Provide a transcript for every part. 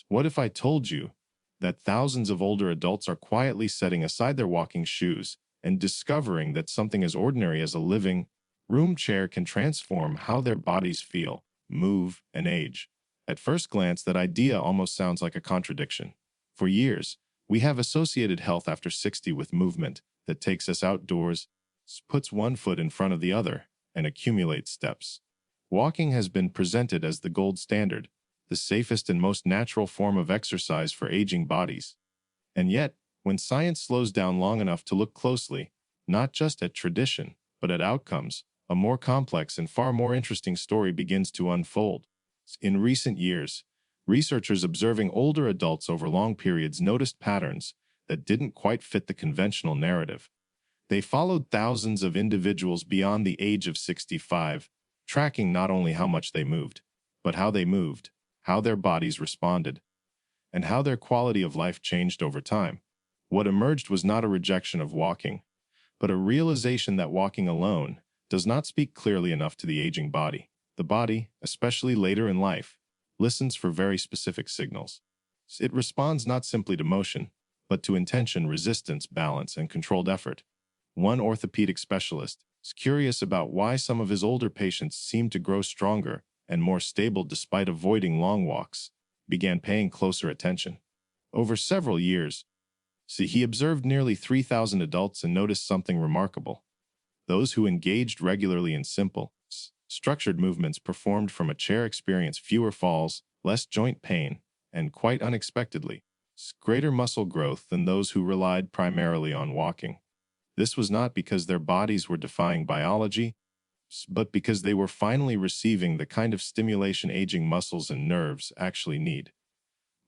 What if I told you that thousands of older adults are quietly setting aside their walking shoes and discovering that something as ordinary as a living room chair can transform how their bodies feel, move, and age? At first glance, that idea almost sounds like a contradiction. For years, we have associated health after 60 with movement that takes us outdoors, puts one foot in front of the other, and accumulates steps. Walking has been presented as the gold standard, the safest and most natural form of exercise for aging bodies. And yet, when science slows down long enough to look closely, not just at tradition, but at outcomes, a more complex and far more interesting story begins to unfold. In recent years, researchers observing older adults over long periods noticed patterns that didn't quite fit the conventional narrative. They followed thousands of individuals beyond the age of 65, tracking not only how much they moved, but how they moved, how their bodies responded, and how their quality of life changed over time. What emerged was not a rejection of walking, but a realization that walking alone does not speak clearly enough to the aging body. The body, especially later in life, listens for very specific signals. It responds not simply to motion, but to intention, resistance, balance, and controlled effort. One orthopedic specialist is curious about why some of his older patients seem to grow stronger and more stable despite avoiding long walks, began paying closer attention. Over several years, he observed nearly 3,000 adults and noticed something remarkable. Those who engaged regularly in simple, structured movements performed from a chair experienced fewer falls, less joint pain, and quite unexpectedly, greater muscle growth than those who relied primarily on walking. This was not because their bodies were defying biology, but because they were finally receiving the kind of stimulation aging muscles and nerves actually need.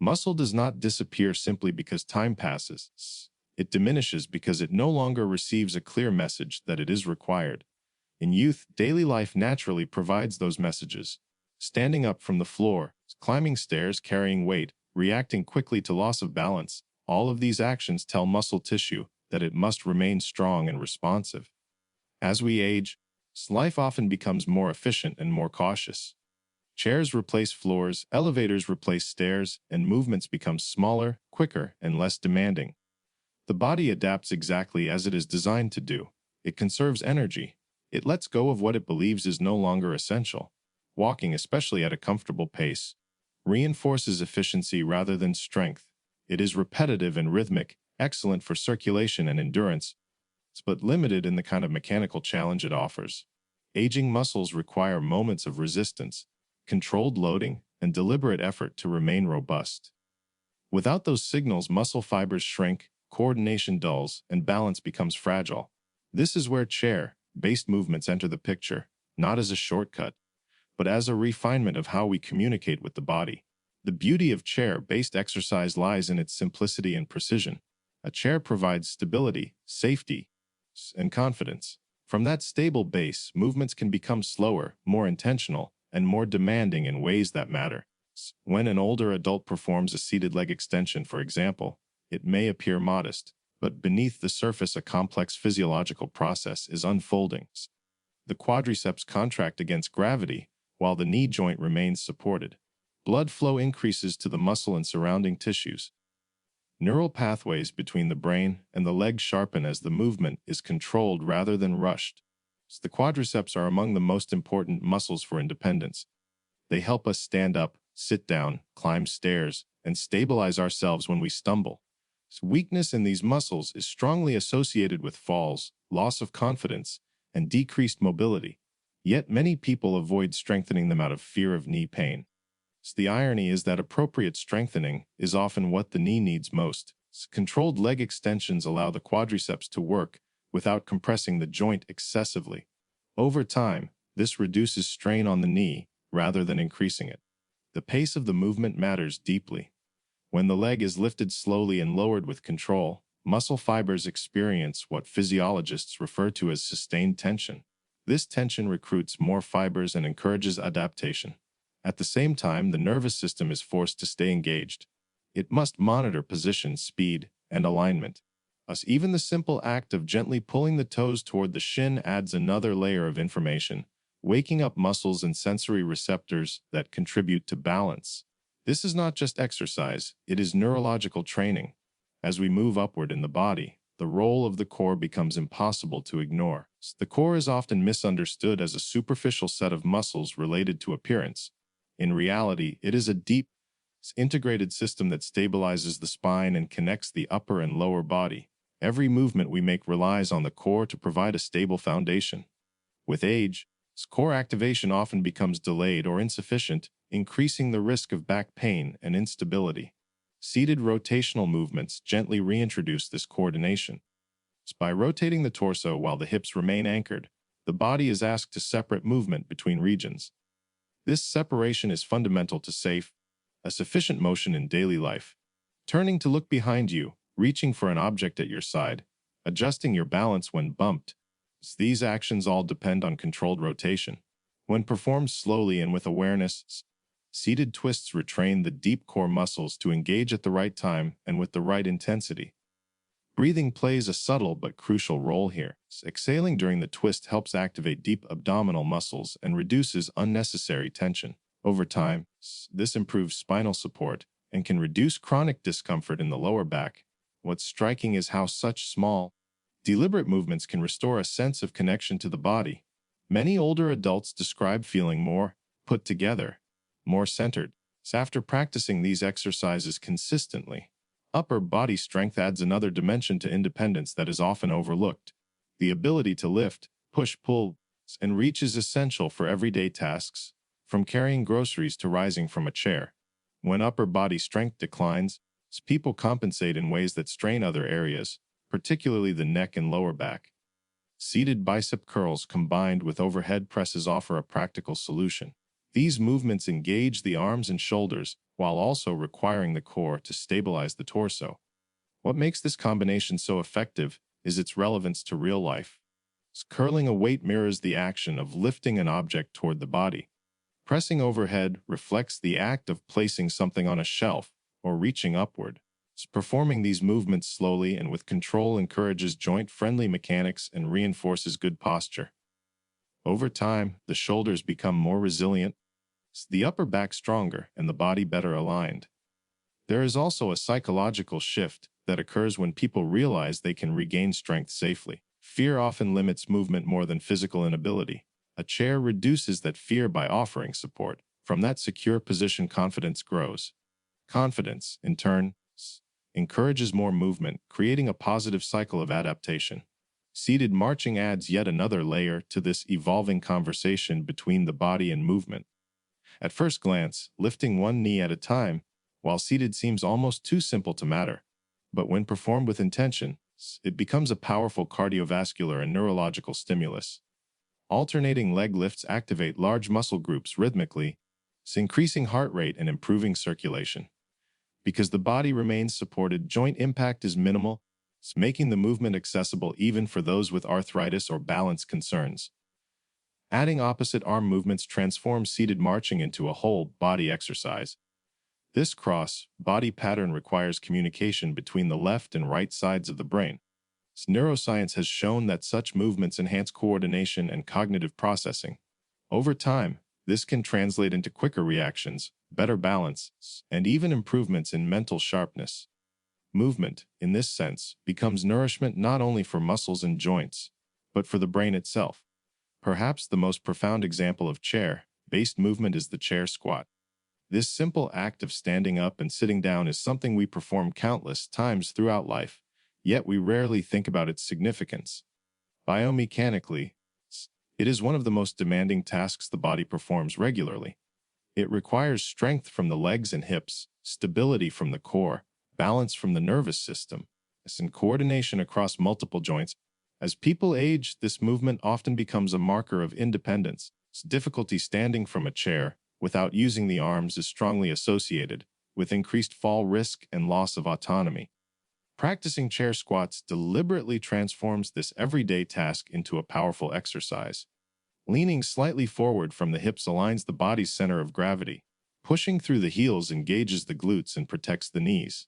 Muscle does not disappear simply because time passes. It diminishes because it no longer receives a clear message that it is required. In youth, daily life naturally provides those messages. Standing up from the floor, climbing stairs, carrying weight, reacting quickly to loss of balance, all of these actions tell muscle tissue that it must remain strong and responsive. As we age, life often becomes more efficient and more cautious. Chairs replace floors, elevators replace stairs, and movements become smaller, quicker, and less demanding. The body adapts exactly as it is designed to do. It conserves energy. It lets go of what it believes is no longer essential. Walking, especially at a comfortable pace, reinforces efficiency rather than strength. It is repetitive and rhythmic, excellent for circulation and endurance, but limited in the kind of mechanical challenge it offers. Aging muscles require moments of resistance, controlled loading, and deliberate effort to remain robust. Without those signals, muscle fibers shrink, coordination dulls, and balance becomes fragile. This is where chair-based movements enter the picture, not as a shortcut, but as a refinement of how we communicate with the body. The beauty of chair-based exercise lies in its simplicity and precision. A chair provides stability, safety, and confidence. From that stable base, movements can become slower, more intentional, and more demanding in ways that matter. When an older adult performs a seated leg extension, for example, it may appear modest, but beneath the surface a complex physiological process is unfolding. The quadriceps contract against gravity, while the knee joint remains supported. Blood flow increases to the muscle and surrounding tissues. Neural pathways between the brain and the leg sharpen as the movement is controlled rather than rushed. The quadriceps are among the most important muscles for independence. They help us stand up, sit down, climb stairs, and stabilize ourselves when we stumble. Weakness in these muscles is strongly associated with falls, loss of confidence, and decreased mobility. Yet many people avoid strengthening them out of fear of knee pain. The irony is that appropriate strengthening is often what the knee needs most. Controlled leg extensions allow the quadriceps to work without compressing the joint excessively. Over time, this reduces strain on the knee rather than increasing it. The pace of the movement matters deeply. When the leg is lifted slowly and lowered with control, muscle fibers experience what physiologists refer to as sustained tension. This tension recruits more fibers and encourages adaptation. At the same time, the nervous system is forced to stay engaged. It must monitor position, speed, and alignment. Thus, even the simple act of gently pulling the toes toward the shin adds another layer of information, waking up muscles and sensory receptors that contribute to balance. This is not just exercise, it is neurological training. As we move upward in the body, the role of the core becomes impossible to ignore. The core is often misunderstood as a superficial set of muscles related to appearance. In reality, it is a deep, integrated system that stabilizes the spine and connects the upper and lower body. Every movement we make relies on the core to provide a stable foundation. With age, core activation often becomes delayed or insufficient, increasing the risk of back pain and instability. Seated rotational movements gently reintroduce this coordination. By rotating the torso while the hips remain anchored, the body is asked to separate movement between regions. This separation is fundamental to a sufficient motion in daily life. Turning to look behind you, reaching for an object at your side, adjusting your balance when bumped. These actions all depend on controlled rotation. When performed slowly and with awareness, seated twists retrain the deep core muscles to engage at the right time and with the right intensity. Breathing plays a subtle but crucial role here. Exhaling during the twist helps activate deep abdominal muscles and reduces unnecessary tension. Over time, this improves spinal support and can reduce chronic discomfort in the lower back. What's striking is how such small, deliberate movements can restore a sense of connection to the body. Many older adults describe feeling more put together, more centered. After practicing these exercises consistently, upper body strength adds another dimension to independence that is often overlooked. The ability to lift, push, pull, and reach is essential for everyday tasks, from carrying groceries to rising from a chair. When upper body strength declines, people compensate in ways that strain other areas, particularly the neck and lower back. Seated bicep curls combined with overhead presses offer a practical solution. These movements engage the arms and shoulders while also requiring the core to stabilize the torso. What makes this combination so effective is its relevance to real life. Curling a weight mirrors the action of lifting an object toward the body. Pressing overhead reflects the act of placing something on a shelf or reaching upward. Performing these movements slowly and with control encourages joint-friendly mechanics and reinforces good posture. Over time, the shoulders become more resilient, the upper back stronger, and the body better aligned. There is also a psychological shift that occurs when people realize they can regain strength safely. Fear often limits movement more than physical inability. A chair reduces that fear by offering support. From that secure position, confidence grows. Confidence, in turn, encourages more movement, creating a positive cycle of adaptation. Seated marching adds yet another layer to this evolving conversation between the body and movement. At first glance, lifting one knee at a time while seated seems almost too simple to matter. But when performed with intention, it becomes a powerful cardiovascular and neurological stimulus. Alternating leg lifts activate large muscle groups rhythmically, increasing heart rate and improving circulation. Because the body remains supported, joint impact is minimal, making the movement accessible even for those with arthritis or balance concerns. Adding opposite arm movements transforms seated marching into a whole body exercise. This cross-body pattern requires communication between the left and right sides of the brain. Neuroscience has shown that such movements enhance coordination and cognitive processing. Over time, this can translate into quicker reactions, better balance, and even improvements in mental sharpness. Movement, in this sense, becomes nourishment not only for muscles and joints, but for the brain itself. Perhaps the most profound example of chair-based movement is the chair squat. This simple act of standing up and sitting down is something we perform countless times throughout life, yet we rarely think about its significance. Biomechanically, it is one of the most demanding tasks the body performs regularly. It requires strength from the legs and hips, stability from the core, balance from the nervous system, and coordination across multiple joints. As people age, this movement often becomes a marker of independence. Difficulty standing from a chair without using the arms is strongly associated with increased fall risk and loss of autonomy. Practicing chair squats deliberately transforms this everyday task into a powerful exercise. Leaning slightly forward from the hips aligns the body's center of gravity. Pushing through the heels engages the glutes and protects the knees.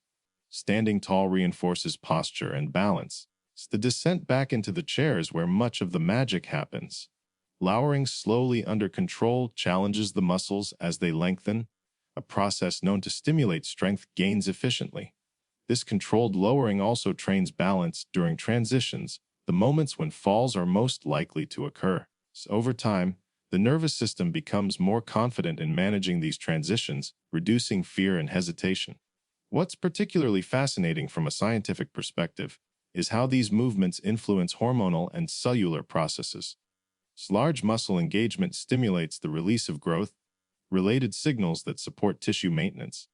Standing tall reinforces posture and balance. The descent back into the chair is where much of the magic happens. Lowering slowly under control challenges the muscles as they lengthen, a process known to stimulate strength gains efficiently. This controlled lowering also trains balance during transitions, the moments when falls are most likely to occur. So over time, the nervous system becomes more confident in managing these transitions, reducing fear and hesitation. What's particularly fascinating from a scientific perspective is how these movements influence hormonal and cellular processes. Large muscle engagement stimulates the release of growth-related signals that support tissue maintenance.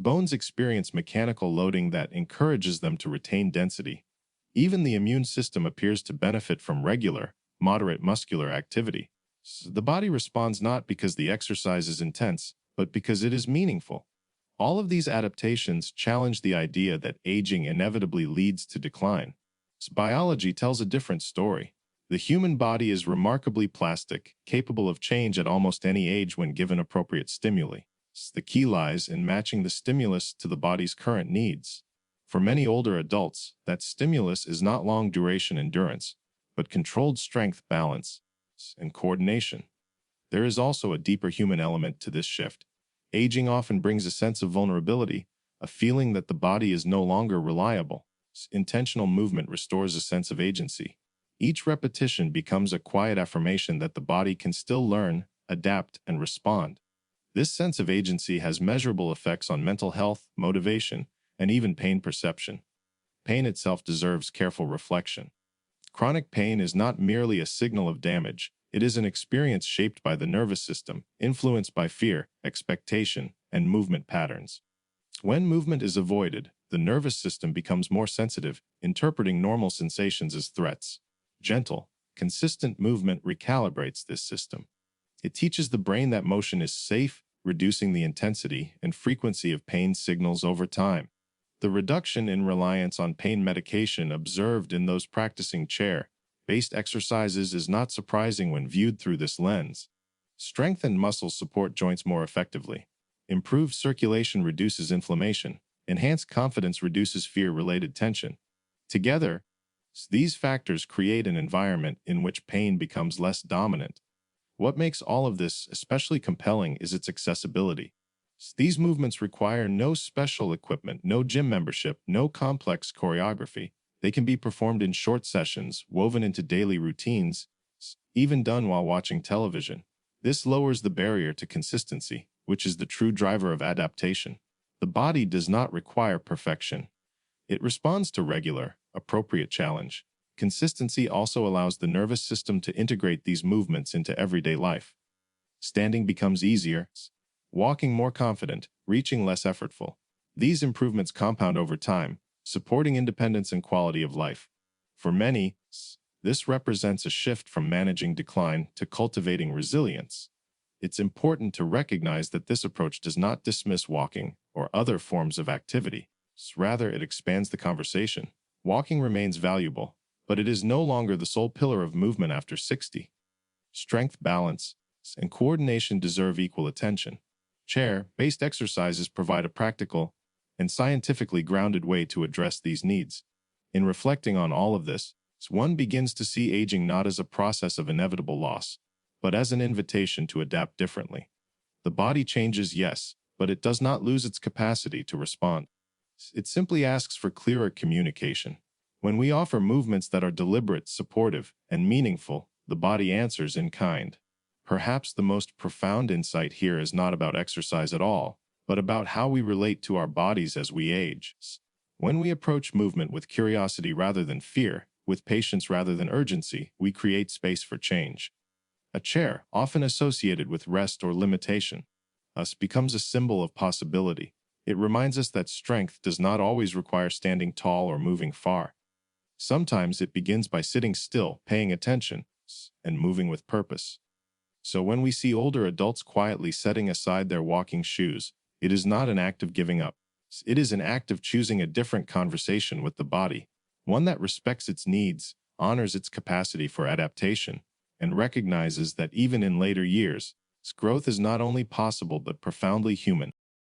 Bones experience mechanical loading that encourages them to retain density. Even the immune system appears to benefit from regular, moderate muscular activity. The body responds not because the exercise is intense, but because it is meaningful. All of these adaptations challenge the idea that aging inevitably leads to decline. Biology tells a different story. The human body is remarkably plastic, capable of change at almost any age when given appropriate stimuli. The key lies in matching the stimulus to the body's current needs. For many older adults, that stimulus is not long-duration endurance, but controlled strength, balance, and coordination. There is also a deeper human element to this shift. Aging often brings a sense of vulnerability, a feeling that the body is no longer reliable. Intentional movement restores a sense of agency. Each repetition becomes a quiet affirmation that the body can still learn, adapt, and respond. This sense of agency has measurable effects on mental health, motivation, and even pain perception. Pain itself deserves careful reflection. Chronic pain is not merely a signal of damage, it is an experience shaped by the nervous system, influenced by fear, expectation, and movement patterns. When movement is avoided, the nervous system becomes more sensitive, interpreting normal sensations as threats. Gentle, consistent movement recalibrates this system. It teaches the brain that motion is safe, reducing the intensity and frequency of pain signals over time. The reduction in reliance on pain medication observed in those practicing chair-based exercises is not surprising when viewed through this lens. Strengthened muscles support joints more effectively. Improved circulation reduces inflammation. Enhanced confidence reduces fear-related tension. Together, these factors create an environment in which pain becomes less dominant. What makes all of this especially compelling is its accessibility. These movements require no special equipment, no gym membership, no complex choreography. They can be performed in short sessions, woven into daily routines, even done while watching television. This lowers the barrier to consistency, which is the true driver of adaptation. The body does not require perfection. It responds to regular, appropriate challenge. Consistency also allows the nervous system to integrate these movements into everyday life. Standing becomes easier, walking more confident, reaching less effortful. These improvements compound over time, supporting independence and quality of life. For many, this represents a shift from managing decline to cultivating resilience. It's important to recognize that this approach does not dismiss walking or other forms of activity. Rather, it expands the conversation. Walking remains valuable, but it is no longer the sole pillar of movement after 60. Strength, balance, and coordination deserve equal attention. Chair-based exercises provide a practical and scientifically grounded way to address these needs. In reflecting on all of this, one begins to see aging not as a process of inevitable loss, but as an invitation to adapt differently. The body changes, yes, but it does not lose its capacity to respond. It simply asks for clearer communication. When we offer movements that are deliberate, supportive, and meaningful, the body answers in kind. Perhaps the most profound insight here is not about exercise at all, but about how we relate to our bodies as we age. When we approach movement with curiosity rather than fear, with patience rather than urgency, we create space for change. A chair, often associated with rest or limitation, becomes a symbol of possibility. It reminds us that strength does not always require standing tall or moving far. Sometimes it begins by sitting still, paying attention, and moving with purpose. So when we see older adults quietly setting aside their walking shoes, it is not an act of giving up. It is an act of choosing a different conversation with the body, one that respects its needs, honors its capacity for adaptation, and recognizes that even in later years, growth is not only possible but profoundly human.